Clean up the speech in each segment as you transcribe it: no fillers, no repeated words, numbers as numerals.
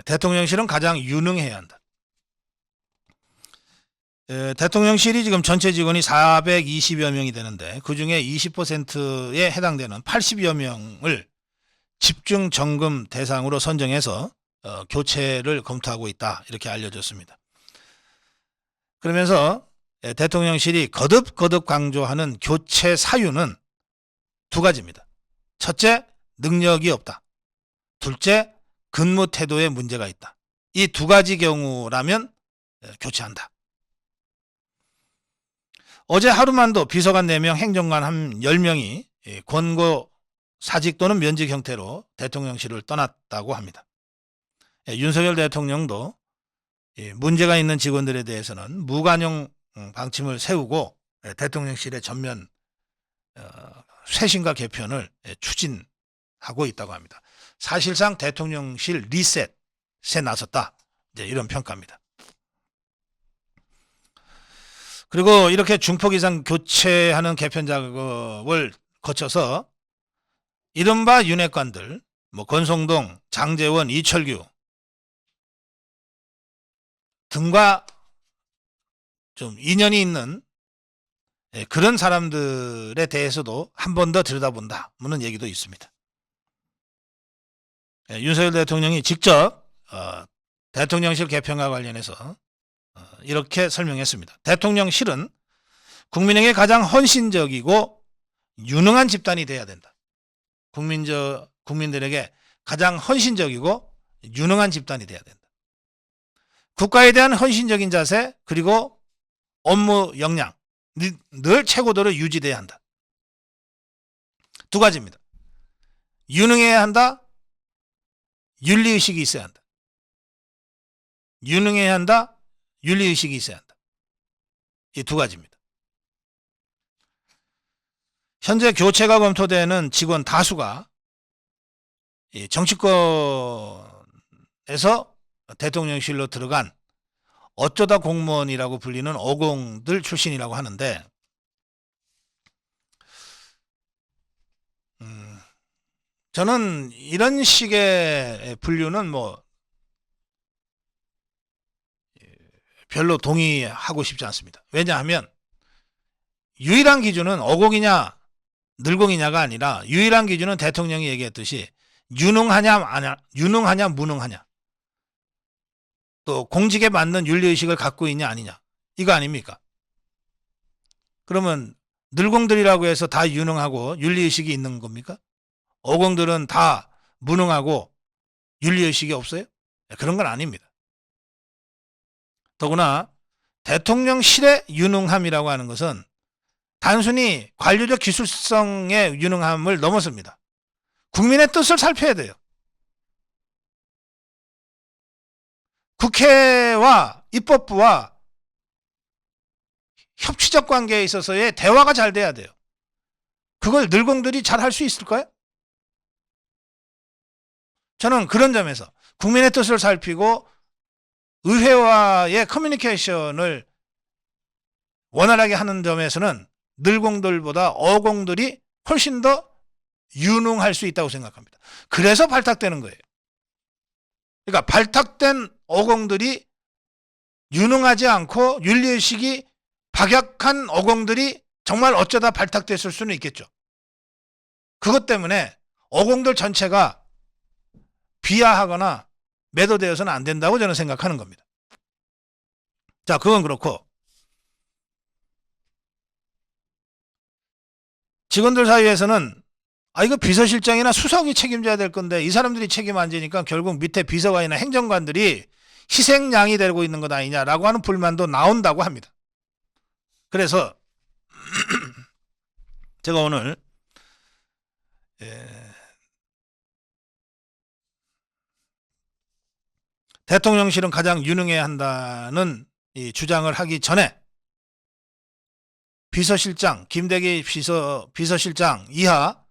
대통령실은 가장 유능해야 한다. 대통령실이 지금 전체 직원이 420여 명이 되는데 그중에 20%에 해당되는 80여 명을 집중 점검 대상으로 선정해서 교체를 검토하고 있다, 이렇게 알려졌습니다. 그러면서 대통령실이 거듭 강조하는 교체 사유는 두 가지입니다. 첫째, 능력이 없다. 둘째, 근무 태도에 문제가 있다. 이 두 가지 경우라면 교체한다. 어제 하루만도 비서관 4명, 행정관 한 10명이 권고 사직 또는 면직 형태로 대통령실을 떠났다고 합니다. 윤석열 대통령도 문제가 있는 직원들에 대해서는 무관용 방침을 세우고 대통령실의 전면 쇄신과 개편을 추진하고 있다고 합니다. 사실상 대통령실 리셋에 나섰다, 이제 이런 평가입니다. 그리고 이렇게 중폭 이상 교체하는 개편 작업을 거쳐서 이른바 윤핵관들, 권성동, 장제원, 이철규 등과 좀 인연이 있는 그런 사람들에 대해서도 한 번 더 들여다본다, 는 얘기도 있습니다. 윤석열 대통령이 직접 대통령실 개편과 관련해서 이렇게 설명했습니다. 대통령실은 국민에게 가장 헌신적이고 유능한 집단이 돼야 된다. 국민들에게 가장 헌신적이고 유능한 집단이 돼야 된다. 국가에 대한 헌신적인 자세, 그리고 업무 역량, 늘 최고도로 유지돼야 한다. 두 가지입니다. 유능해야 한다, 윤리의식이 있어야 한다. 유능해야 한다, 윤리의식이 있어야 한다. 이 두 가지입니다. 현재 교체가 검토되는 직원 다수가 정치권에서 대통령실로 들어간 어쩌다 공무원이라고 불리는 어공들 출신이라고 하는데, 저는 이런 식의 분류는 별로 동의하고 싶지 않습니다. 왜냐하면 유일한 기준은 어공이냐 늘공이냐가 아니라 유일한 기준은 대통령이 얘기했듯이 유능하냐 무능하냐, 또 공직에 맞는 윤리의식을 갖고 있냐 아니냐, 이거 아닙니까? 그러면 늘공들이라고 해서 다 유능하고 윤리의식이 있는 겁니까? 어공들은 다 무능하고 윤리의식이 없어요? 그런 건 아닙니다. 더구나 대통령실의 유능함이라고 하는 것은 단순히 관료적 기술성의 유능함을 넘어섭니다. 국민의 뜻을 살펴야 돼요. 국회와 입법부와 협치적 관계에 있어서의 대화가 잘 돼야 돼요. 그걸 늘공들이 잘 할 수 있을까요? 저는 그런 점에서 국민의 뜻을 살피고 의회와의 커뮤니케이션을 원활하게 하는 점에서는 늘공들보다 어공들이 훨씬 더 유능할 수 있다고 생각합니다. 그래서 발탁되는 거예요. 그러니까 발탁된 어공들이 유능하지 않고 윤리의식이 박약한 어공들이 정말 어쩌다 발탁됐을 수는 있겠죠. 그것 때문에 어공들 전체가 비하하거나 매도되어서는 안 된다고 저는 생각하는 겁니다. 자, 그건 그렇고, 직원들 사이에서는 이거 비서실장이나 수석이 책임져야 될 건데 이 사람들이 책임 안 지니까 결국 밑에 비서관이나 행정관들이 희생양이 되고 있는 것 아니냐라고 하는 불만도 나온다고 합니다. 그래서 제가 오늘 대통령실은 가장 유능해야 한다는 이 주장을 하기 전에 비서실장, 김대기 비서실장 이하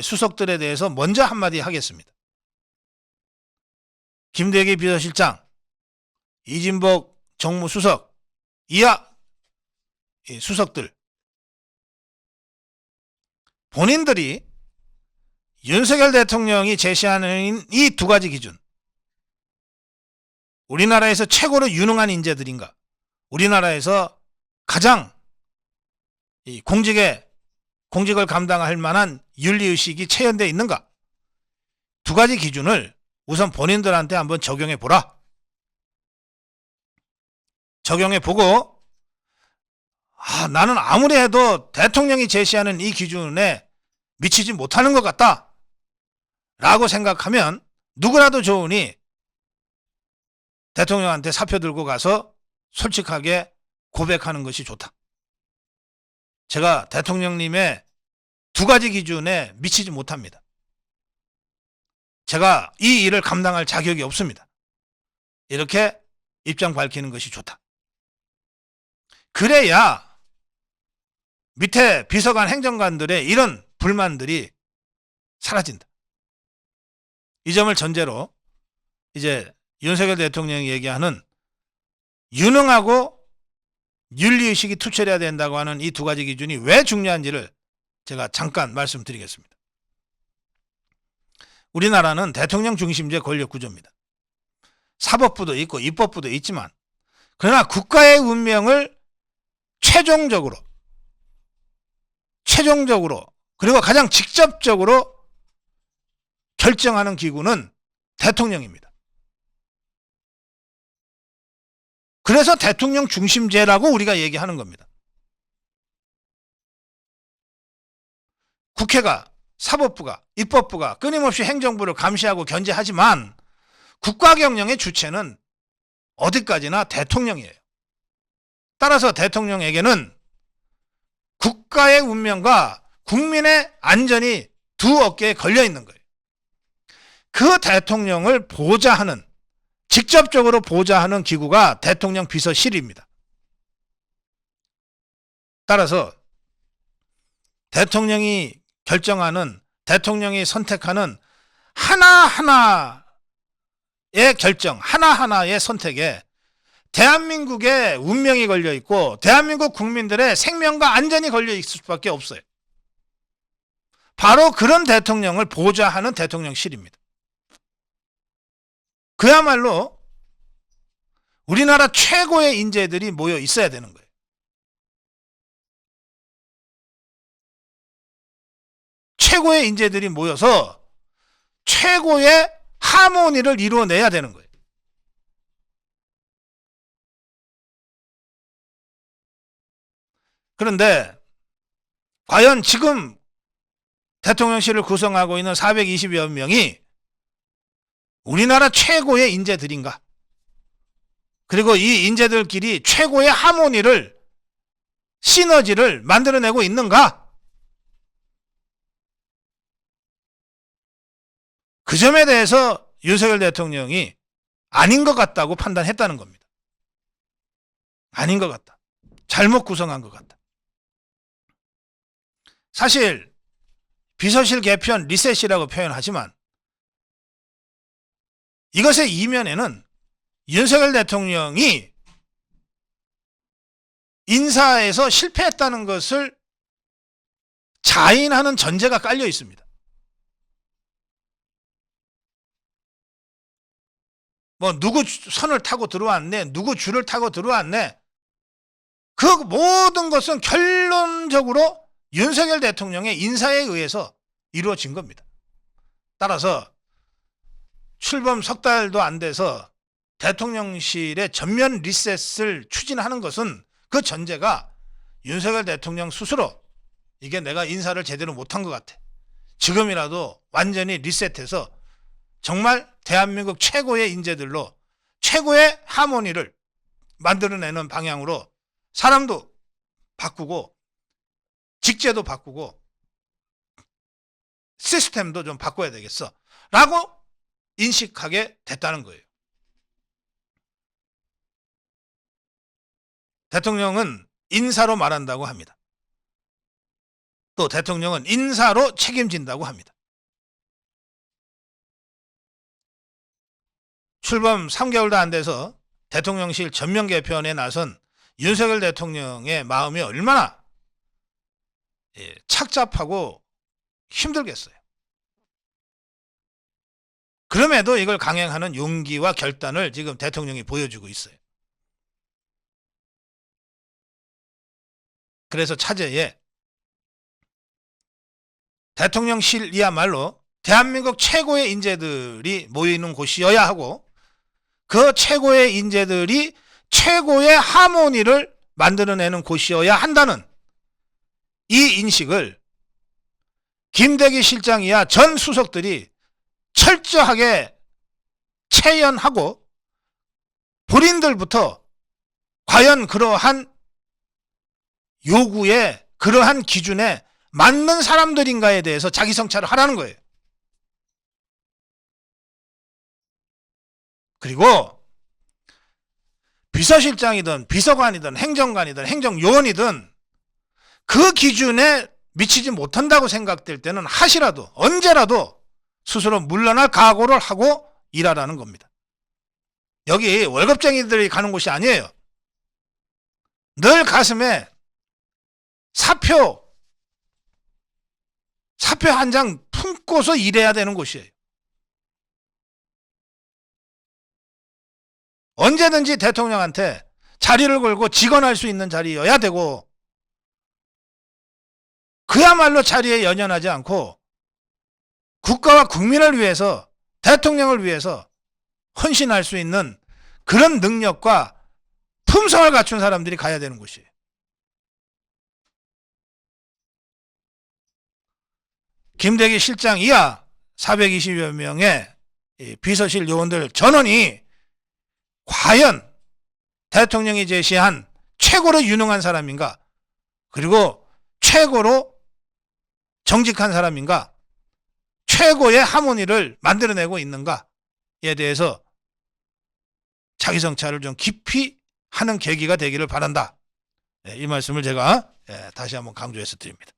수석들에 대해서 먼저 한마디 하겠습니다. 김대기 비서실장, 이진복 정무수석 이하 수석들, 본인들이 윤석열 대통령이 제시하는 이 두 가지 기준, 우리나라에서 최고로 유능한 인재들인가? 우리나라에서 가장 이 공직을 감당할 만한 윤리의식이 체현되어 있는가? 두 가지 기준을 우선 본인들한테 한번 적용해 보라. 적용해 보고 나는 아무리 해도 대통령이 제시하는 이 기준에 미치지 못하는 것 같다 라고 생각하면 누구라도 좋으니 대통령한테 사표 들고 가서 솔직하게 고백하는 것이 좋다. 제가 대통령님의 두 가지 기준에 미치지 못합니다. 제가 이 일을 감당할 자격이 없습니다. 이렇게 입장 밝히는 것이 좋다. 그래야 밑에 비서관 행정관들의 이런 불만들이 사라진다. 이 점을 전제로 이제 윤석열 대통령이 얘기하는 유능하고 윤리의식이 투철해야 된다고 하는 이 두 가지 기준이 왜 중요한지를 제가 잠깐 말씀드리겠습니다. 우리나라는 대통령 중심제 권력구조입니다. 사법부도 있고 입법부도 있지만 그러나 국가의 운명을 최종적으로 그리고 가장 직접적으로 결정하는 기구는 대통령입니다. 그래서 대통령 중심제라고 우리가 얘기하는 겁니다. 국회가, 사법부가, 입법부가 끊임없이 행정부를 감시하고 견제하지만 국가 경영의 주체는 어디까지나 대통령이에요. 따라서 대통령에게는 국가의 운명과 국민의 안전이 두 어깨에 걸려 있는 거예요. 그 대통령을 보좌하는, 직접적으로 보좌하는 기구가 대통령 비서실입니다. 따라서 대통령이 결정하는, 대통령이 선택하는 하나하나의 결정, 하나하나의 선택에 대한민국의 운명이 걸려 있고 대한민국 국민들의 생명과 안전이 걸려 있을 수밖에 없어요. 바로 그런 대통령을 보좌하는 대통령실입니다. 그야말로 우리나라 최고의 인재들이 모여 있어야 되는 거예요. 최고의 인재들이 모여서 최고의 하모니를 이루어내야 되는 거예요. 그런데 과연 지금 대통령실을 구성하고 있는 420여 명이 우리나라 최고의 인재들인가? 그리고 이 인재들끼리 최고의 하모니를, 시너지를 만들어내고 있는가? 그 점에 대해서 윤석열 대통령이 아닌 것 같다고 판단했다는 겁니다. 아닌 것 같다. 잘못 구성한 것 같다. 사실 비서실 개편 리셋이라고 표현하지만 이것의 이면에는 윤석열 대통령이 인사에서 실패했다는 것을 자인하는 전제가 깔려 있습니다. 누구 선을 타고 들어왔네, 누구 줄을 타고 들어왔네, 그 모든 것은 결론적으로 윤석열 대통령의 인사에 의해서 이루어진 겁니다. 따라서 출범 석 달도 안 돼서 대통령실의 전면 리셋을 추진하는 것은 그 전제가 윤석열 대통령 스스로 이게 내가 인사를 제대로 못한 것 같아, 지금이라도 완전히 리셋해서 정말 대한민국 최고의 인재들로 최고의 하모니를 만들어내는 방향으로 사람도 바꾸고 직제도 바꾸고 시스템도 좀 바꿔야 되겠어 라고 인식하게 됐다는 거예요. 대통령은 인사로 말한다고 합니다. 또 대통령은 인사로 책임진다고 합니다. 출범 3개월도 안 돼서 대통령실 전면 개편에 나선 윤석열 대통령의 마음이 얼마나 착잡하고 힘들겠어요. 그럼에도 이걸 강행하는 용기와 결단을 지금 대통령이 보여주고 있어요. 그래서 차제에 대통령실이야말로 대한민국 최고의 인재들이 모이는 곳이어야 하고 그 최고의 인재들이 최고의 하모니를 만들어내는 곳이어야 한다는 이 인식을 김대기 실장 이하 전 수석들이 철저하게 체연하고 본인들부터 과연 그러한 요구에 그러한 기준에 맞는 사람들인가에 대해서 자기 성찰을 하라는 거예요. 그리고 비서실장이든 비서관이든 행정관이든 행정요원이든 그 기준에 미치지 못한다고 생각될 때는 하시라도 언제라도 스스로 물러날 각오를 하고 일하라는 겁니다. 여기 월급쟁이들이 가는 곳이 아니에요. 늘 가슴에 사표 한 장 품고서 일해야 되는 곳이에요. 언제든지 대통령한테 자리를 걸고 직언할 수 있는 자리여야 되고 그야말로 자리에 연연하지 않고 국가와 국민을 위해서 대통령을 위해서 헌신할 수 있는 그런 능력과 품성을 갖춘 사람들이 가야 되는 곳이에요. 김대기 실장 이하 420여 명의 비서실 요원들 전원이 과연 대통령이 제시한 최고로 유능한 사람인가, 그리고 최고로 정직한 사람인가, 최고의 하모니를 만들어내고 있는가에 대해서 자기 성찰을 좀 깊이 하는 계기가 되기를 바란다. 이 말씀을 제가 다시 한번 강조해서 드립니다.